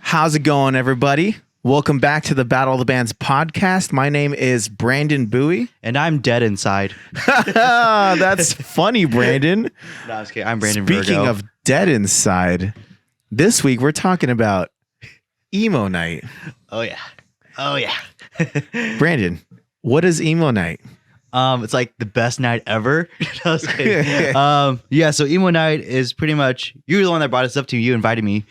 How's it going, everybody? Welcome back to the Battle of the Bands podcast. My name is Brandon Bowie. And I'm dead inside. That's funny, Brandon. No, I was kidding. I'm Brandon Speaking Virgo. of dead inside, this week we're talking about Emo Night. Oh, yeah. Brandon, what is Emo Night? It's like the best night ever. I was kidding. So Emo Night is pretty much, you were the one that brought this up to me. You invited me.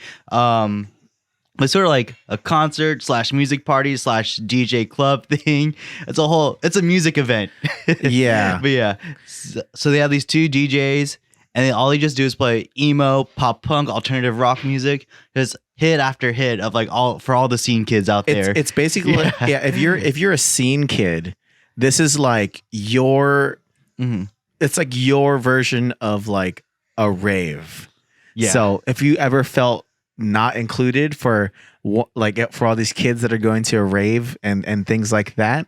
It's sort of like a concert / music party / DJ club thing. It's a music event. Yeah. But yeah, so they have these two DJs, and then all they just do is play emo, pop punk, alternative rock music. Just hit after hit of like for all the scene kids out there. It's basically if you're a scene kid, this is like it's like your version of like a rave. Yeah. So if you ever felt not included for all these kids that are going to a rave and things like that,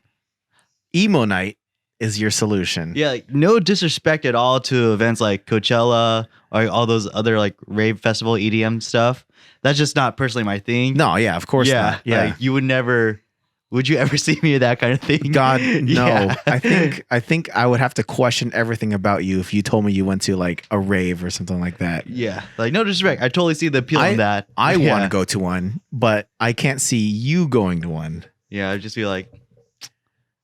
Emo Night is your solution. Yeah, like, no disrespect at all to events like Coachella or all those other like rave festival EDM stuff. That's just not personally my thing. No, yeah, of course not. Yeah. Like, would you ever see me at that kind of thing? God, no. Yeah. I think I would have to question everything about you if you told me you went to like a rave or something like that. Yeah, like no disrespect. I totally see the appeal in that. I want to go to one, but I can't see you going to one. Yeah, I'd just be like,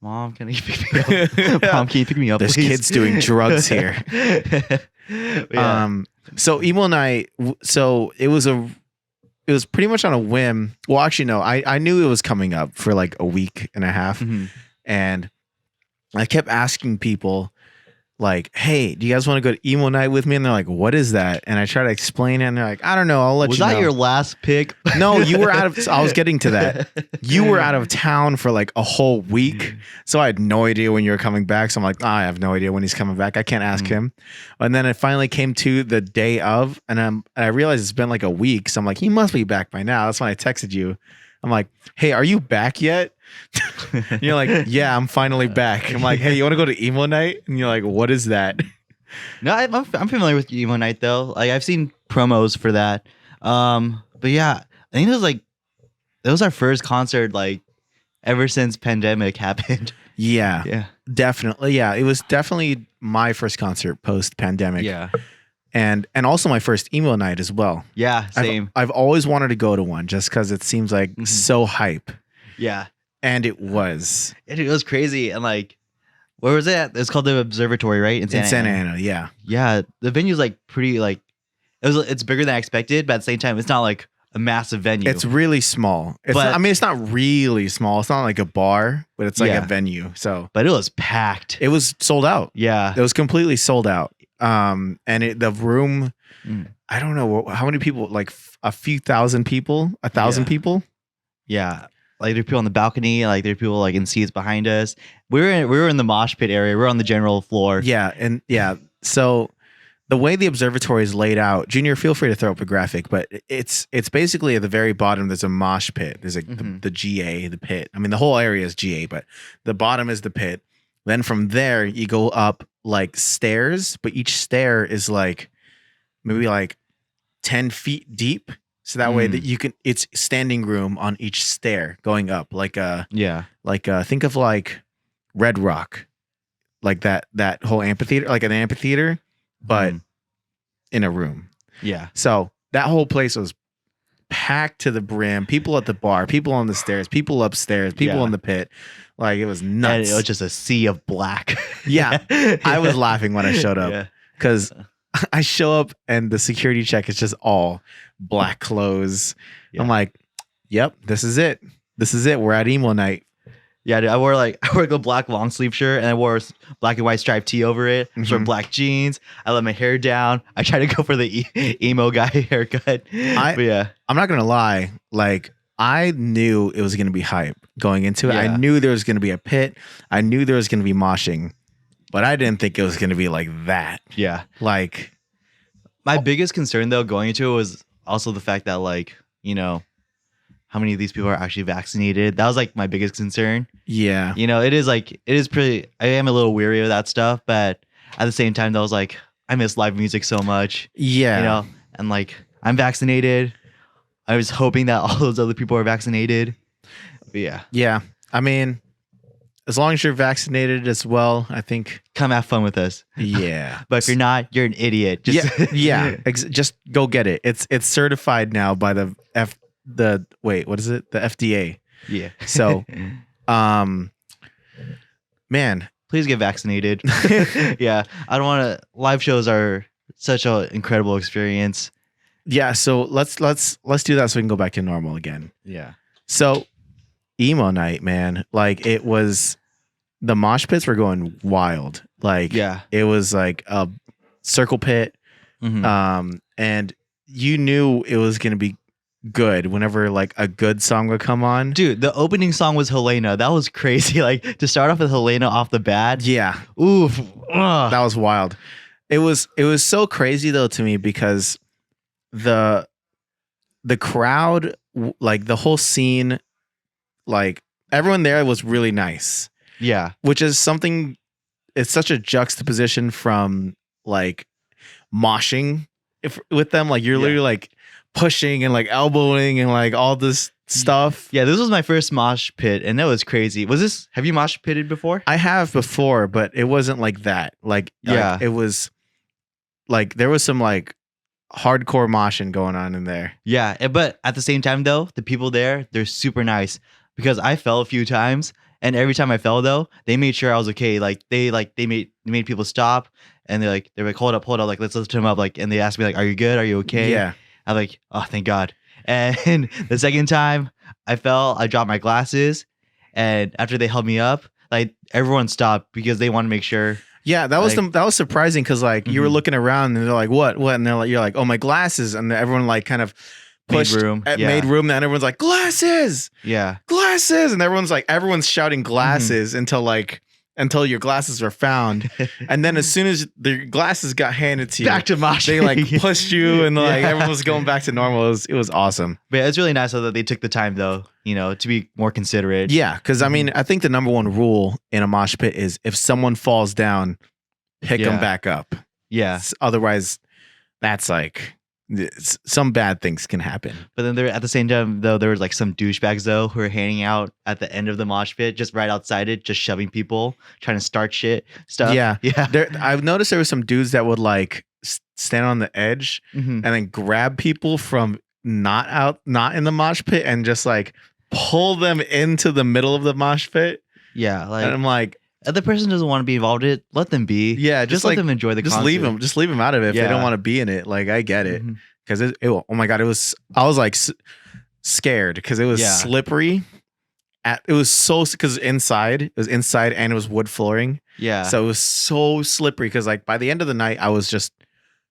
Mom, can you pick me up? Mom, can you pick me up? There's please? kids doing drugs here. Yeah. So Emo Night. So it was pretty much on a whim. Well, actually, no. I knew it was coming up for like a week and a half, and I kept asking people, like, "Hey, do you guys want to go to Emo Night with me?" And they're like, "What is that?" And I try to explain it, and they're like, "I don't know. I'll let Was you know." that your last pick? No, you were out of. I was getting to that. You were out of town for like a whole week, so I had no idea when you were coming back. So I'm like, I have no idea when he's coming back. I can't ask him. And then it finally came to the day of, and I realized it's been like a week. So I'm like, he must be back by now. That's when I texted you. I'm like, hey, are you back yet? And you're like, yeah, I'm finally back. I'm like, hey, you want to go to Emo Night? And you're like, what is that? No, I'm familiar with Emo Night though. Like I've seen promos for that. But yeah, I think that was our first concert like ever since pandemic happened. Yeah, definitely. Yeah, it was definitely my first concert post pandemic. Yeah, and also my first Emo Night as well. Yeah, same. I've always wanted to go to one just because it seems like so hype. Yeah, and it was. It was crazy. And like, where was it? It's called the Observatory, right? In Santa Ana. Yeah. Yeah, the venue's like pretty like it's bigger than I expected, but at the same time, it's not like a massive venue. It's really small. It's not really small. It's not like a bar, but it's like a venue. So, but it was packed. It was sold out. Yeah, it was completely sold out. And the room, I don't know how many people, like a few thousand people, 1,000 people. Yeah. Like there are people on the balcony, like there are people like in seats behind us. We were in the mosh pit area. We're on the general floor. Yeah, and so the way the observatory is laid out, Junior, feel free to throw up a graphic, but it's basically at the very bottom. There's a mosh pit. There's like the GA, the pit. I mean, the whole area is GA, but the bottom is the pit. Then from there you go up like stairs, but each stair is like maybe like 10 feet deep. So that way that it's standing room on each stair going up think of like Red Rock, like that whole amphitheater, like an amphitheater, but in a room. Yeah. So that whole place was packed to the brim. People at the bar, people on the stairs, people upstairs, people in the pit. Like it was nuts. And it was just a sea of black. Yeah. I was laughing when I showed up because I show up and the security check is just all black clothes. Yeah. I'm like, yep, this is it. We're at Emo Night. Yeah, dude, I wore a black long sleeve shirt and I wore black and white striped tee over it. I wore black jeans. I let my hair down. I tried to go for the emo guy haircut. But yeah, I'm not gonna lie. Like I knew it was gonna be hype going into it. Yeah. I knew there was gonna be a pit. I knew there was gonna be moshing, but I didn't think it was gonna be like that. Yeah, like my biggest concern though going into it was also the fact that like how many of these people are actually vaccinated. That was like my biggest concern. Yeah. It is pretty, I am a little weary of that stuff, but at the same time, that was like, I miss live music so much. Yeah. And like, I'm vaccinated. I was hoping that all those other people are vaccinated. But yeah, Yeah. I mean, as long as you're vaccinated as well, I think. come have fun with us. Yeah. But if you're not, you're an idiot. Just Just go get it. It's certified now by the what is it? The FDA. yeah. So, man, Please get vaccinated. Yeah, I don't want to. Live shows are such an incredible experience. yeah. So let's do that so we can go back to normal again. Yeah. So, Emo Night, man, like it was. The mosh pits were going wild. Like, Yeah. it was like a circle pit. Mhm. And you knew it was gonna be good whenever like a good song would come on. Dude, the opening song was Helena. That was crazy. Like to start off with Helena off the bat. Yeah, Oof. that was wild. It was so crazy though to me because the crowd, like the whole scene, like everyone there was really nice, Yeah. which is something. It's such a juxtaposition from like moshing with them. Like you're literally like pushing and like elbowing and like all this stuff. Yeah, this was my first mosh pit and that was crazy. Have you mosh pitted before? I have before, but it wasn't like that. Like it was like there was some like hardcore moshing going on in there. Yeah, but at the same time though, the people there, they're super nice because I fell a few times and every time I fell though, they made sure I was okay. Like they made people stop and they're like hold up, like let's lift him up, like, and they asked me like, are you good? Are you okay? Yeah. I'm like, oh, thank God. And the second time I fell, I dropped my glasses, and after they held me up, like everyone stopped because they wanted to make sure. Yeah, that was surprising because like you were looking around and they're like, what? And they're like, you're like, oh, my glasses, and everyone like kind of pushed made room, and everyone's like, glasses, glasses, and everyone's shouting glasses until your glasses were found, and then as soon as the glasses got handed to you, back to mosh, they like pushed you, and like everyone was going back to normal. It was awesome. But it's really nice though that they took the time though, to be more considerate. Yeah, because I mean, I think the number one rule in a mosh pit is if someone falls down, pick them back up. Yeah. Otherwise, that's like some bad things can happen. But then at the same time though, there was like some douchebags though who were hanging out at the end of the mosh pit, just right outside it, just shoving people, trying to start stuff. Yeah. Yeah. I've noticed there were some dudes that would like stand on the edge and then grab people from not in the mosh pit and just like pull them into the middle of the mosh pit. Yeah. Like, and I'm like, if the person doesn't want to be involved in it, let them be. Yeah, just let them enjoy the concert. Just leave them out of it if they don't want to be in it. Like I get it because oh my God, I was like scared because it was slippery. It was so because it was inside and it was wood flooring. Yeah, so it was so slippery because like by the end of the night I was just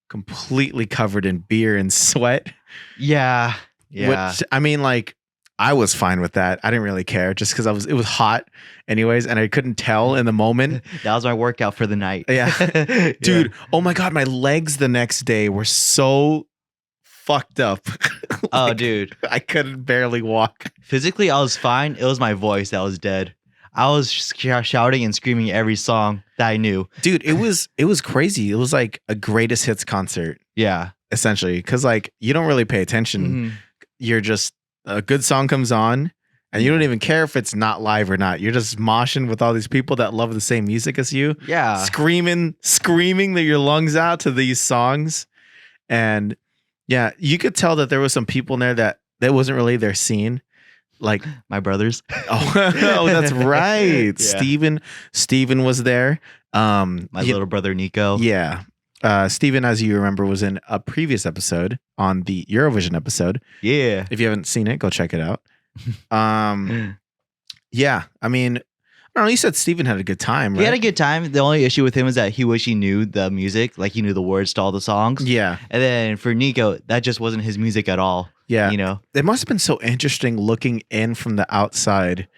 completely covered in beer and sweat. Yeah. Which, I mean, like I was fine with that. I didn't really care just because it was hot anyways, and I couldn't tell in the moment. That was my workout for the night. Yeah. Dude, oh my God, my legs the next day were so fucked up. Like, oh, dude. I couldn't barely walk. Physically, I was fine. It was my voice that was dead. I was shouting and screaming every song that I knew. Dude, it was crazy. It was like a greatest hits concert. Yeah. Essentially. Because like you don't really pay attention. You're just a good song comes on and you don't even care if it's not live or not. You're just moshing with all these people that love the same music as you. Yeah. Screaming your lungs out to these songs. And yeah, you could tell that there was some people in there that wasn't really their scene. Like my brothers. Oh, that's right. Yeah. Steven was there. My little brother Nico. Yeah. Steven, as you remember, was in a previous episode on the Eurovision episode. Yeah. If you haven't seen it, go check it out. Yeah. I mean, I don't know. You said Steven had a good time, right? He had a good time. The only issue with him is that he wished he knew the music, like he knew the words to all the songs. Yeah. And then for Nico, that just wasn't his music at all. Yeah. It must have been so interesting looking in from the outside,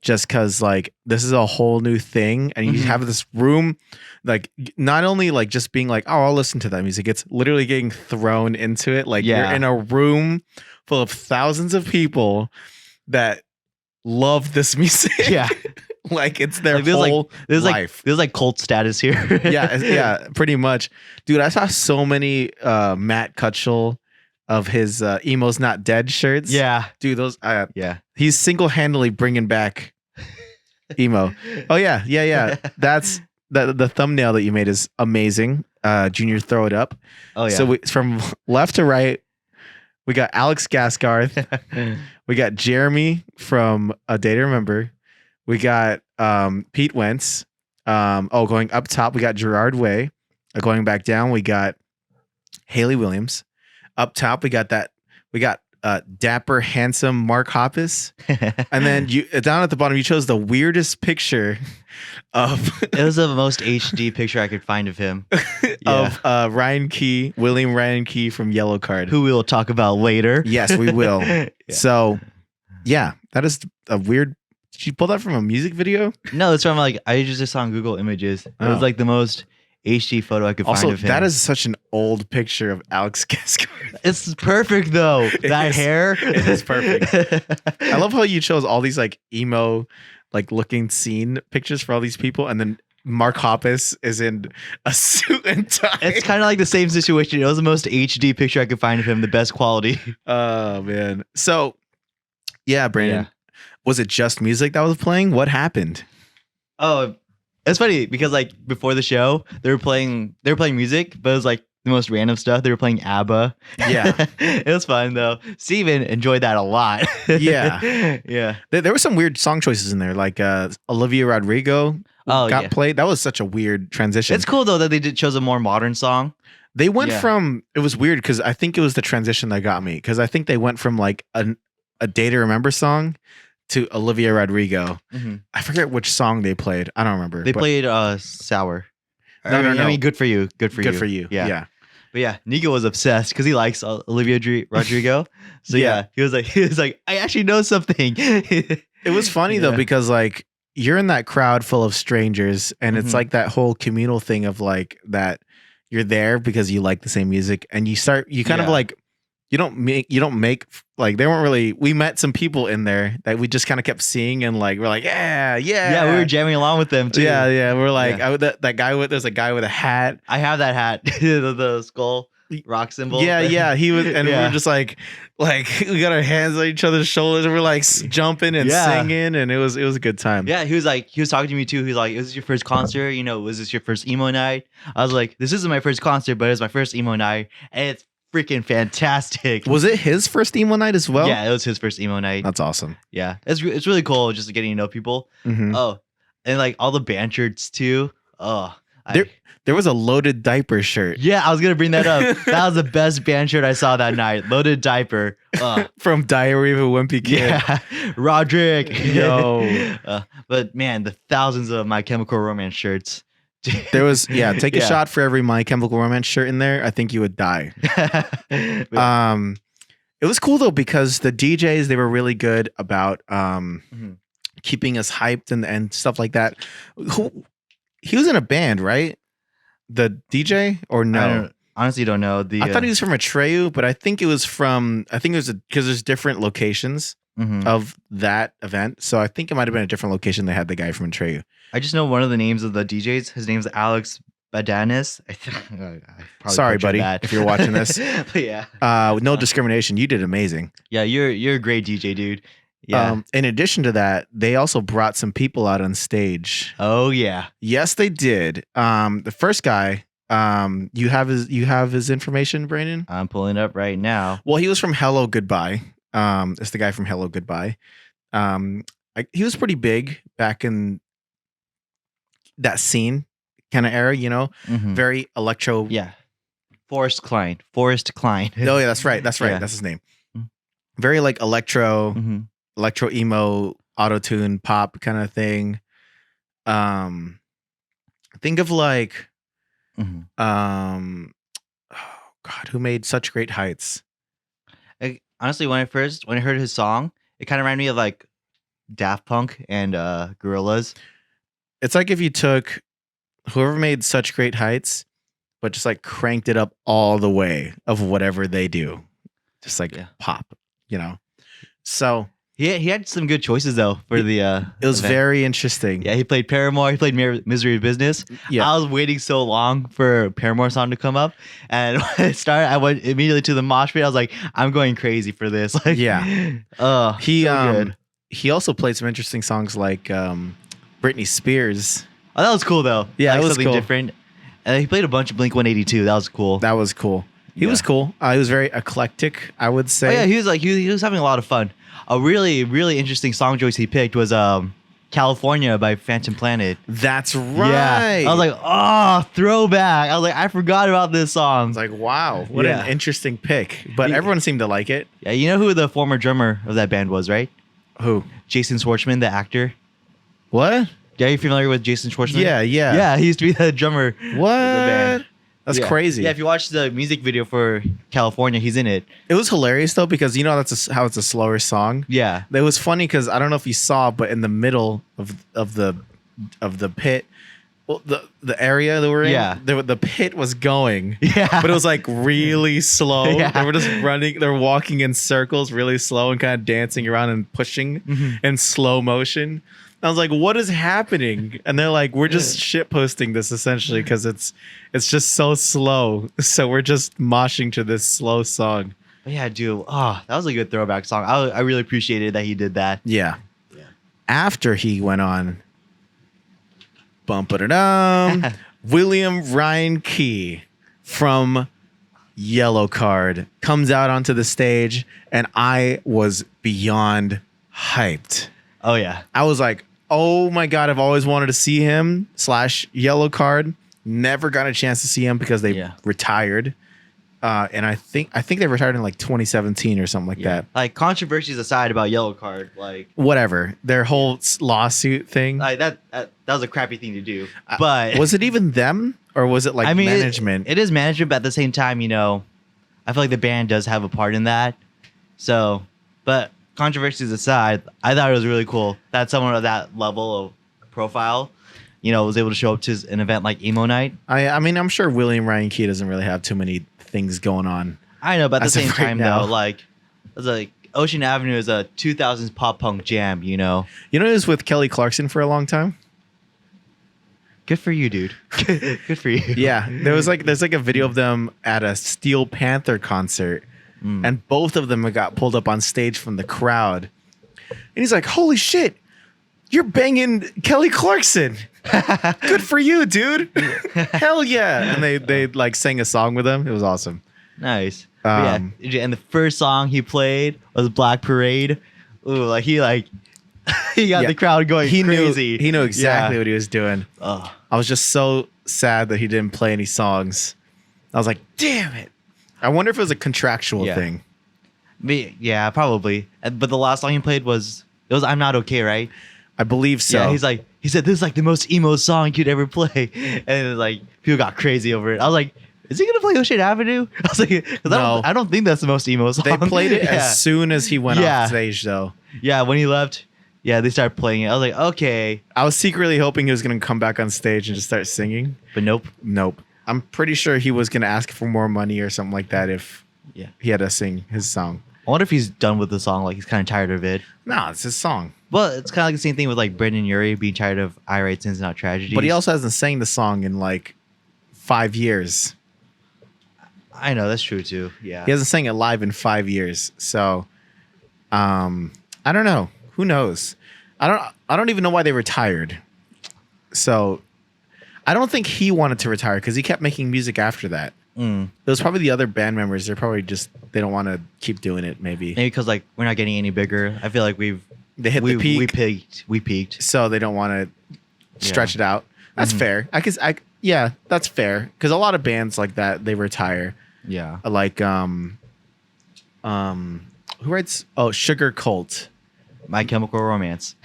just because like this is a whole new thing. And you have this room, like not only like just being like, oh, I'll listen to that music. It's literally getting thrown into it. Like you're in a room full of thousands of people that love this music. Yeah. Like it's their whole life. There's like cult status here. Yeah, pretty much. Dude, I saw so many Matt Cutshall of his Emo's Not Dead shirts. Yeah. Dude, those Yeah. he's single-handedly bringing back emo. Oh yeah. That's the thumbnail that you made is amazing. Junior, throw it up. Oh yeah. So from left to right, we got Alex Gaskarth. We got Jeremy from A Day to Remember. We got Pete Wentz. Going up top, we got Gerard Way. Going back down, we got Haley Williams. Up top, we got dapper, handsome Mark Hoppus. And then you down at the bottom, you chose the weirdest picture of It was the most HD picture I could find of him. of William Ryan Key from Yellowcard. Who we will talk about later. Yes, we will. Yeah. So, yeah, that is a weird. Did you pull that from a music video? No, it's from I just saw on Google Images. It was Oh. like the most HD photo I could find Also, of him. that is such an old picture of Alex Gaskarth. It's perfect though. That is. hair. It is perfect. I love how you chose all these like emo, like looking scene pictures for all these people, and then Mark Hoppus is in a suit and tie. It's kind of like the same situation. It was the most HD picture I could find of him, the best quality. Oh man. So, yeah, Brandon. Yeah. Was it just music that was playing? What happened? Oh, it's funny because like before the show, they were playing music, but it was like the most random stuff. They were playing ABBA. Yeah. It was fun though. Steven enjoyed that a lot. Yeah. Yeah. There were some weird song choices in there, like Olivia Rodrigo got Yeah. played. That was such a weird transition. It's cool though that they chose a more modern song. They went Yeah. from, it was weird because I think it was the transition that got me, because I think they went from like a Day to Remember song to Olivia Rodrigo. I forget which song they played. I don't remember. They but played Sour. No, no, no. I mean, good for you. Good for you. Good for you. Yeah. But yeah, Nico was obsessed because he likes Olivia Rodrigo. So Yeah. he was like, I actually know something. It was funny though, Yeah. because like you're in that crowd full of strangers, and it's Mhm. like that whole communal thing of like that you're there because you like the same music, and you kind of Yeah. like you don't make like they weren't really. We met some people in there that we just kind of kept seeing, and like we're like yeah. Yeah, we were jamming along with them too. Yeah. We're like Yeah. that guy with there's a guy with a hat. I have that hat, the skull rock symbol. Yeah, he was, and we Yeah. were just like we got our hands on each other's shoulders, and we're like jumping and Yeah. singing, and it was a good time. Yeah, he was talking to me too. He was like, "Is this your first concert? Was this your first emo night?" I was like, "This isn't my first concert, but it's my first emo night, and it's freaking fantastic." Was it his first emo night as well? Yeah, it was his first emo night. That's awesome. Yeah, it's really cool just getting to know people. Mhm. Oh, and like all the band shirts too. Oh, There was a Loaded Diaper shirt yeah, I was gonna bring that up. That was the best band shirt I saw that night. Loaded Diaper. from Diary of a Wimpy Kid. Yeah, Roderick. Yo. But man, the thousands of My Chemical Romance shirts. There was take a Yeah. shot for every My Chemical Romance shirt in there. I think you would die. It was cool though, because the DJs, they were really good about Mhm. keeping us hyped and stuff like that. He was in a band, right? The DJ, or no? Honestly don't know. I thought he was from Atreyu, but I think it was because there's different locations Mhm. of that event. So I think it might have been a different location. They had the guy from Atreyu. I just know one of the names of the DJs. His name's Alex Badanis. I probably Sorry, butchered buddy, that. if you're watching this. But yeah, With no discrimination, you did amazing. yeah, you're a great DJ, dude. Yeah. In addition to that, they also brought some people out on stage. Oh yeah. Yes, they did. The first guy, you have his information, Brandon? I'm pulling it up right now. Well, he was from Hello Goodbye. It's the guy from Hello Goodbye. He was pretty big back in that scene kind of era, Mhm. very electro. Yeah. Forrest Klein. Oh yeah, that's right. Yeah. That's his name. Mhm. Very like electro Mhm. emo, auto-tune pop kind of thing. Think of like, Mhm. oh God, who made Such Great Heights? Honestly, when I heard his song, it kind of reminded me of like Daft Punk and Gorillaz. It's like if you took whoever made Such Great Heights, but just like cranked it up all the way of whatever they do, just like Yeah. pop, So He had some good choices though for the. It was event. very interesting. Yeah, he played Paramore. He played Misery Business. Yeah. I was waiting so long for Paramore song to come up, and when it started, I went immediately to the mosh pit. I was like, I'm going crazy for this. Like, Yeah. he so good. He also played some interesting songs like Britney Spears. Oh, that was cool though. Yeah, like it was something cool. different. And he played a bunch of Blink 182. That was cool. That was cool. He was cool. He was very eclectic, I would say. Oh yeah, he was like he was having a lot of fun. A really interesting song choice he picked was California by Phantom Planet. That's right. Yeah. I was like, oh, throwback. I was like, I forgot about this song. It's like, wow, what an interesting pick. But everyone seemed to like it. Yeah, you know who the former drummer of that band was, right? Who? Jason Schwartzman, the actor. What? Yeah, you familiar with Jason Schwartzman? Yeah. Yeah, he used to be the drummer What? of the band. That's crazy. Yeah, if you watch the music video for California, he's in it. It was hilarious though, because how it's a slower song. Yeah. It was funny because I don't know if you saw, but in the middle of the pit, well, the area that we're in, Yeah. the pit was going. Yeah. But it was like really slow. Yeah. They were just running. They're walking in circles, really slow, and kind of dancing around and pushing in slow motion. I was like, what is happening? And they're like, we're just shit posting this essentially because it's just so slow. So we're just moshing to this slow song. But yeah, dude. Oh, that was a good throwback song. I really appreciated that he did that. Yeah. After he went on, bump-a-da-dum, William Ryan Key from Yellowcard comes out onto the stage, and I was beyond hyped. Oh yeah. I was like, oh my God, I've always wanted to see him / Yellowcard. Never got a chance to see him because they retired. And I think they retired in like 2017 or something like that. Like controversies aside about Yellowcard, like whatever, their whole lawsuit thing. like that was a crappy thing to do. But was it even them or was it like management? It is management, but at the same time, you know, I feel like the band does have a part in that. So, but controversies aside, I thought it was really cool that someone of that level of profile, you know, was able to show up to an event like Emo Night. I mean, I'm sure William Ryan Key doesn't really have too many things going on. I know, but at the same time, now, though, like, it's like Ocean Avenue is a 2000s pop punk jam, you know? You know, he was with Kelly Clarkson for a long time. Good for you, dude. Good for you. Yeah, there's like a video of them at a Steel Panther concert, and both of them got pulled up on stage from the crowd, and he's like, "Holy shit, you're banging Kelly Clarkson! Good for you, dude! Hell yeah!" And they like sang a song with him. It was awesome. Nice. Yeah, and the first song he played was Black Parade. Ooh, like he got the crowd going crazy. He knew exactly what he was doing. Oh. I was just so sad that he didn't play any songs. I was like, damn it. I wonder if it was a contractual thing. Yeah, probably. But the last song he played was I'm Not Okay, right? I believe so. Yeah, he said this is like the most emo song you'd ever play. And it, like people got crazy over it. I was like, is he gonna play Ocean Avenue? I was like, because No. I don't think that's the most emo song. They played it as soon as he went off stage, though. Yeah, when he left, they started playing it. I was like, okay. I was secretly hoping he was going to come back on stage and just start singing. But nope. I'm pretty sure he was going to ask for more money or something like that if he had to sing his song. I wonder if he's done with the song. Like, he's kind of tired of it. No, it's his song. Well, it's kind of like the same thing with, like, Brendan Urie being tired of I Write Sins, Not Tragedies. But he also hasn't sang the song in, like, 5 years. I know, that's true, too. Yeah. He hasn't sang it live in 5 years. So, I don't know. Who knows? I don't even know why they retired. So, I don't think he wanted to retire because he kept making music after that. It was probably the other band members. They're probably just they don't want to keep doing it. Maybe because like we're not getting any bigger. I feel like they hit the peak. We peaked. So they don't want to stretch it out. That's fair. That's fair because a lot of bands like that they retire. Yeah. Like who writes? Oh, Sugar Cult. My Chemical Romance.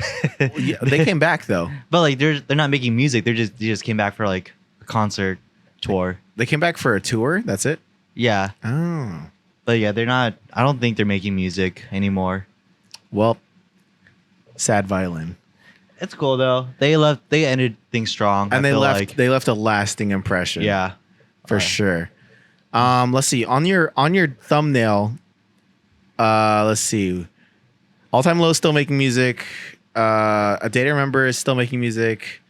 Yeah, they came back though. But like they're not making music. They just came back for like a concert tour. They came back for a tour. That's it. Yeah. Oh. But yeah, they're not. I don't think they're making music anymore. Well, sad violin. It's cool though. They ended things strong, and they left a lasting impression. Yeah, for sure. Let's see on your thumbnail. Let's see. All Time Low is still making music. A Day to Remember is still making music.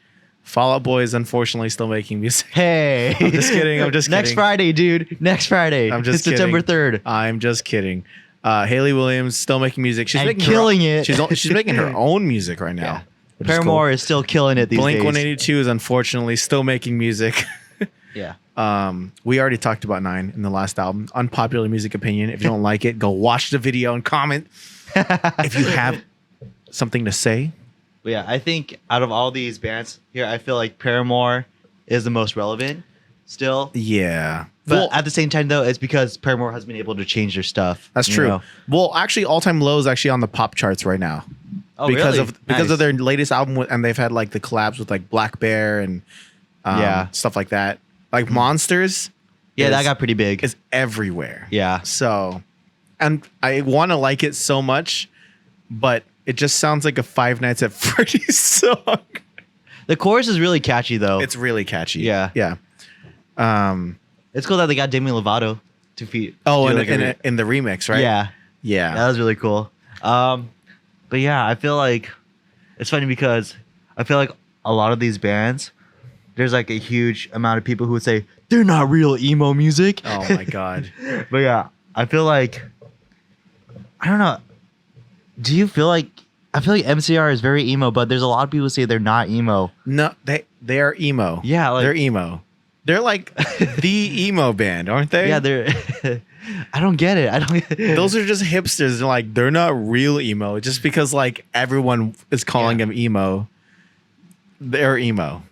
Fall Out Boy is unfortunately still making music. Hey, I'm just kidding. I'm just kidding. Next Friday, dude. Next Friday. I'm just it's September kidding. 3rd. I'm just kidding. Haley Williams still making music. She's And making killing it. She's making her own music right now. Yeah. which is Paramore cool. is still killing it these Blink days. 182 is unfortunately still making music. Yeah. We already talked about 9 in the last album. Unpopular music opinion. If you don't like it, go watch the video and comment. If you have something to say. But yeah, I think out of all these bands here, I feel like Paramore is the most relevant still. Yeah. But at the same time, though, it's because Paramore has been able to change their stuff. That's true. know? Well, actually, All Time Low is actually on the pop charts right now. Oh, because really? of their latest album, and they've had like the collabs with like Black Bear and stuff like that. Like Monsters. Yeah, that got pretty big. Is everywhere. Yeah. So, and I want to like it so much, but it just sounds like a Five Nights at Freddy's song. The chorus is really catchy, though. It's really catchy. Yeah. Yeah. It's cool that they got Demi Lovato to feed. Oh, in the remix, right? Yeah. Yeah. That was really cool. But yeah, I feel like it's funny because I feel like a lot of these bands, there's like a huge amount of people who would say they're not real emo music. Oh my God. But yeah, I feel like, I don't know. Do you feel like, I feel like MCR is very emo, but there's a lot of people who say they're not emo. No, they are emo. Yeah, like, they're emo. They're like the emo band, aren't they? Yeah, they're. I don't get it. Those are just hipsters. They're like, they're not real emo. Just because like everyone is calling them emo, they're emo.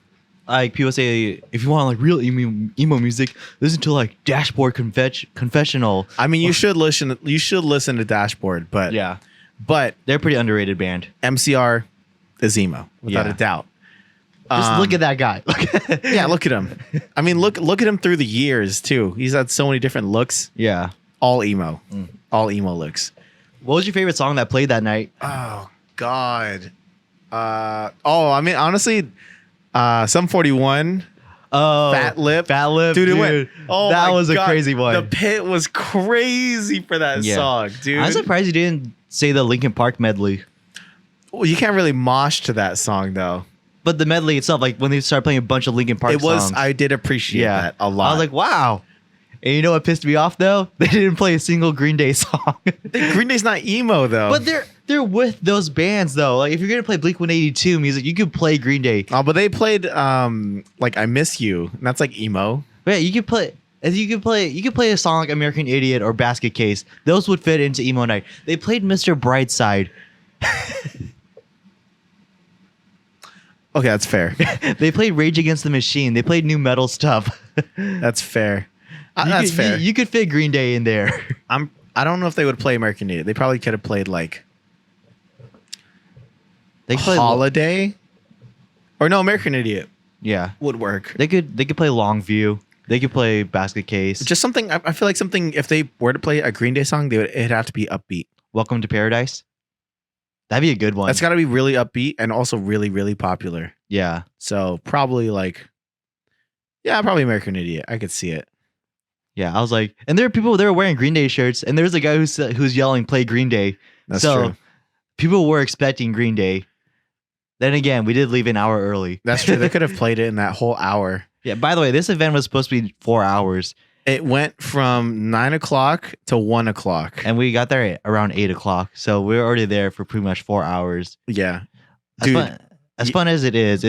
Like people say, if you want like real emo music, listen to like Dashboard Confessional. I mean, you should listen. You should listen to Dashboard, but but they're a pretty underrated band. MCR is emo without a doubt. Just look at that guy. Yeah, look at him. I mean, look at him through the years too. He's had so many different looks. Yeah, all emo, all emo looks. What was your favorite song that played that night? Oh God. I mean, honestly, Sum 41. Oh, Fat Lip, dude. It went. Oh, that was God. A crazy one. The pit was crazy for that song, dude. I'm surprised you didn't say the Linkin Park medley. Well, you can't really mosh to that song though. But the medley itself, like when they started playing a bunch of Linkin Park songs. I did appreciate that a lot. I was like, wow. And you know what pissed me off though? They didn't play a single Green Day song. Green Day's not emo though. But they're with those bands though. Like if you're gonna play Blink 182 music, you could play Green Day. Oh, but they played like I Miss You, and that's like emo. But yeah, you could play a song like American Idiot or Basket Case. Those would fit into Emo Night. They played Mr. Brightside. Okay, that's fair. They played Rage Against the Machine. They played new metal stuff. That's fair. That's fair. You could fit Green Day in there. I don't know if they would play American Idiot. They probably could have played like Holiday. Or no, American Idiot. Yeah, would work. They could play Longview. They could play Basket Case. Just something. I feel like something. If they were to play a Green Day song, it'd have to be upbeat. Welcome to Paradise. That'd be a good one. That's got to be really upbeat and also really, really popular. Yeah. So probably probably American Idiot. I could see it. Yeah, I was like, and there are people that were wearing Green Day shirts, and there's a guy who's yelling, "Play Green Day." That's true. People were expecting Green Day. Then again, we did leave an hour early. That's true. They could have played it in that whole hour. Yeah. By the way, this event was supposed to be 4 hours. It went from 9 o'clock to 1 o'clock. And we got there at around 8 o'clock. So we were already there for pretty much 4 hours. Yeah. Dude. As fun as it is,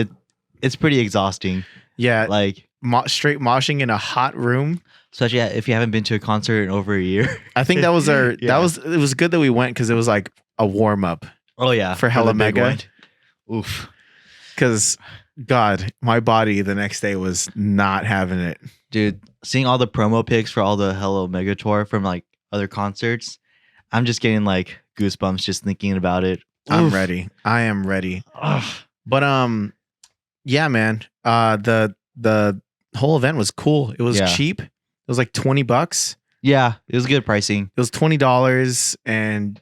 it's pretty exhausting. Yeah. Like straight moshing in a hot room. Especially if you haven't been to a concert in over a year. I think that was it was good that we went because it was like a warm up. Oh yeah. For Hella Mega. Oof. Because God, my body the next day was not having it. Dude, seeing all the promo pics for all the Hello Mega tour from like other concerts, I'm just getting like goosebumps just thinking about it. I'm ready. I am ready. Ugh. But yeah, man. The whole event was cool. It was cheap. It was like $20. Yeah, it was good pricing. It was $20, and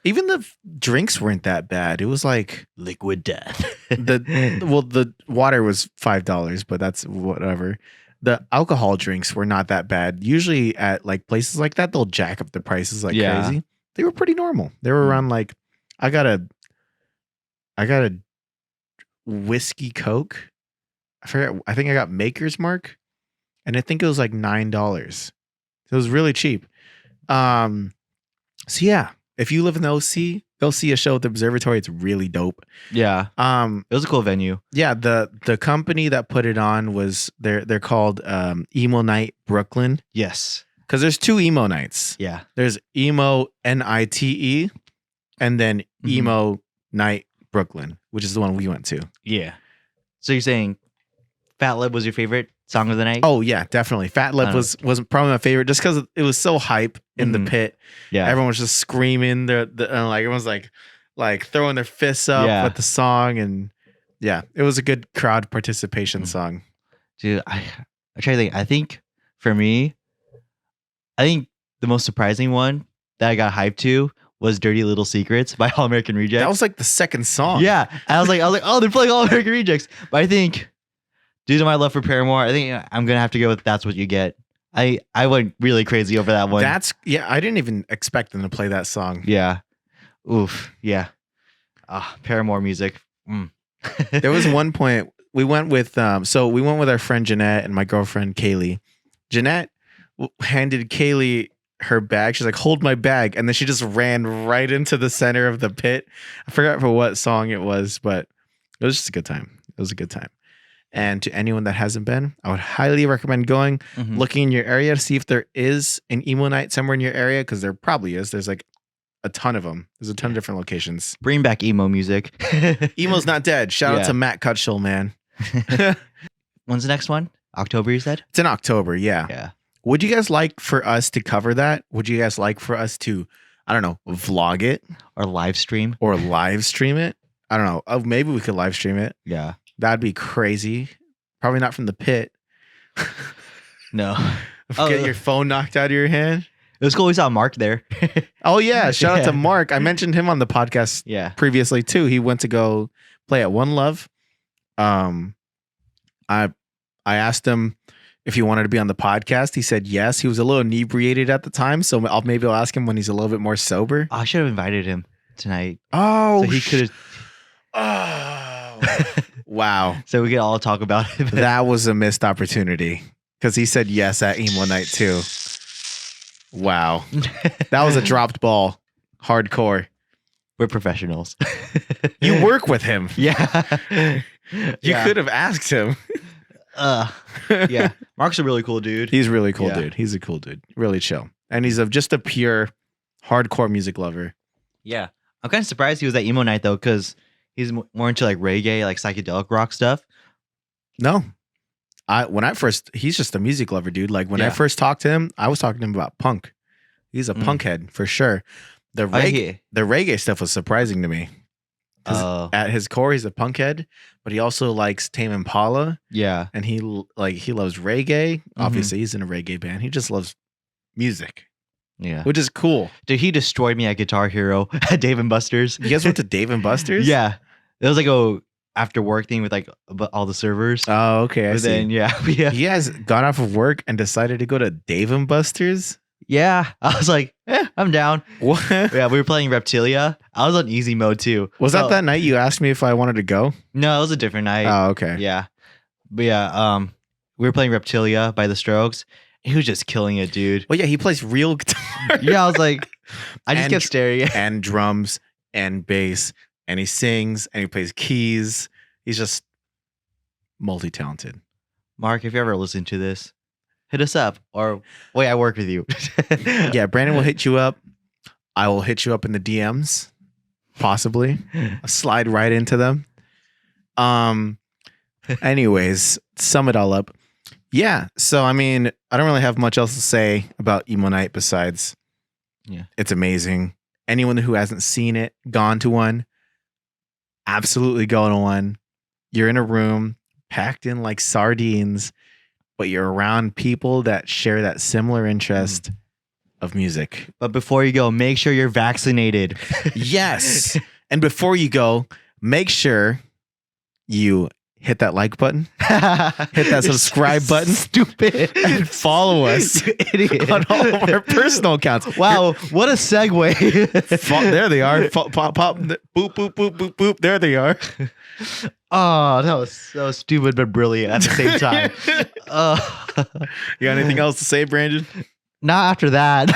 even the drinks weren't that bad. It was like liquid death. The water was $5, but that's whatever. The alcohol drinks were not that bad. Usually at like places like that, they'll jack up the prices like crazy. they were pretty normal. They were around like I got a whiskey Coke. I forget. I think I got Maker's Mark, and I think it was like $9. It was really cheap. So yeah, if you live in the OC, go see a show at the Observatory. It's really dope. Yeah. It was a cool venue. Yeah, the company that put it on was they're called Emo Night Brooklyn. Yes. Because there's 2 emo nights. Yeah. There's Emo NITE and then Emo Night Brooklyn, which is the one we went to. Yeah. So you're saying Fat Lip was your favorite song of the night? Oh yeah, definitely. Fat Lip was probably my favorite just because it was so hype in the pit. Yeah. Everyone was just screaming. Like everyone's like throwing their fists up with the song, and yeah, it was a good crowd participation song. Dude, I try to think. I think for me, the most surprising one that I got hyped to was "Dirty Little Secrets" by All American Rejects. That was like the second song. Yeah, and I was like, oh, they're playing All American Rejects. But I think, due to my love for Paramore, I think I'm gonna have to go with "That's What You Get." I went really crazy over that one. I didn't even expect them to play that song. Yeah. Oof. Yeah. Paramore music. There was one point we went with our friend Jeanette and my girlfriend Kaylee. Jeanette handed Kaylee her bag. She's like, "Hold my bag," and then she just ran right into the center of the pit. I forgot for what song it was, but it was just a good time. It was a good time. And to anyone that hasn't been, I would highly recommend going, looking in your area to see if there is an emo night somewhere in your area, because there probably is. There's like a ton of them. There's a ton of different locations. Bring back emo music. Emo's not dead. Shout out to Matt Cutshall, man. When's the next one? October, you said? It's in October, yeah. Yeah. Would you guys like for us to cover that? Would you guys like for us to, I don't know, vlog it? Or live stream? Or live stream it? I don't know. Oh, maybe we could live stream it. Yeah. That'd be crazy. Probably not from the pit. No. Get your phone knocked out of your hand. It was cool. We saw Mark there. Oh, yeah. Shout out to Mark. I mentioned him on the podcast previously, too. He went to go play at One Love. I asked him if he wanted to be on the podcast. He said yes. He was a little inebriated at the time, so maybe I'll ask him when he's a little bit more sober. I should have invited him tonight. Oh, so he could have. Oh, wow. So we could all talk about it. That was a missed opportunity because he said yes at Emo Night too. Wow. That was a dropped ball. Hardcore. We're professionals. You work with him. Yeah. You could have asked him. Yeah. Mark's a really cool dude. He's a really cool dude. He's a cool dude. Really chill. And he's just a pure hardcore music lover. Yeah. I'm kind of surprised he was at Emo Night though, because he's more into like reggae, like psychedelic rock stuff. No. He's just a music lover, dude. Like when I first talked to him, I was talking to him about punk. He's a punk head for sure. The reggae stuff was surprising to me. At his core, he's a punk head, but he also likes Tame Impala. Yeah. And he loves reggae. Obviously, he's in a reggae band. He just loves music. Yeah. Which is cool. Dude, he destroyed me at Guitar Hero at Dave and Buster's. You guys went to Dave and Buster's? Yeah. It was like a after work thing with like all the servers. Oh, okay. I see. Then, yeah. You guys got off of work and decided to go to Dave and Buster's? Yeah. I was like, I'm down. What? Yeah, we were playing Reptilia. I was on easy mode too. Was that night you asked me if I wanted to go? No, it was a different night. Oh, okay. Yeah. But yeah, we were playing Reptilia by The Strokes. He was just killing it, dude. Well, yeah, he plays real guitar. Yeah, I was like, I just kept staring. And drums and bass. And he sings and he plays keys. He's just multi-talented. Mark, if you ever listen to this, hit us up. Or wait, I work with you. Yeah, Brandon will hit you up. I will hit you up in the DMs. Possibly. I'll slide right into them. Anyways, sum it all up. Yeah. So, I mean, I don't really have much else to say about Emo Night besides it's amazing. Anyone who hasn't seen it, gone to one, absolutely go to one. You're in a room packed in like sardines, but you're around people that share that similar interest of music. But before you go, make sure you're vaccinated. Yes. And before you go, make sure you hit that like button, hit that subscribe button, Stupid. and follow us You idiot. on all of our personal accounts. Wow, what a segue. There they are. Pop, pop, boop, boop, boop, boop, boop. There they are. Oh, that was stupid but brilliant at the same time. You got anything else to say, Brandon? Not after that.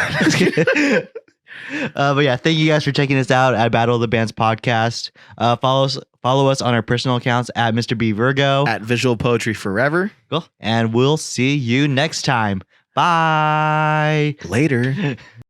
But yeah, thank you guys for checking us out at Battle of the Bands podcast. Follow us on our personal accounts at Mr. B Virgo At Visual Poetry Forever. Cool. And we'll see you next time. Bye. Later.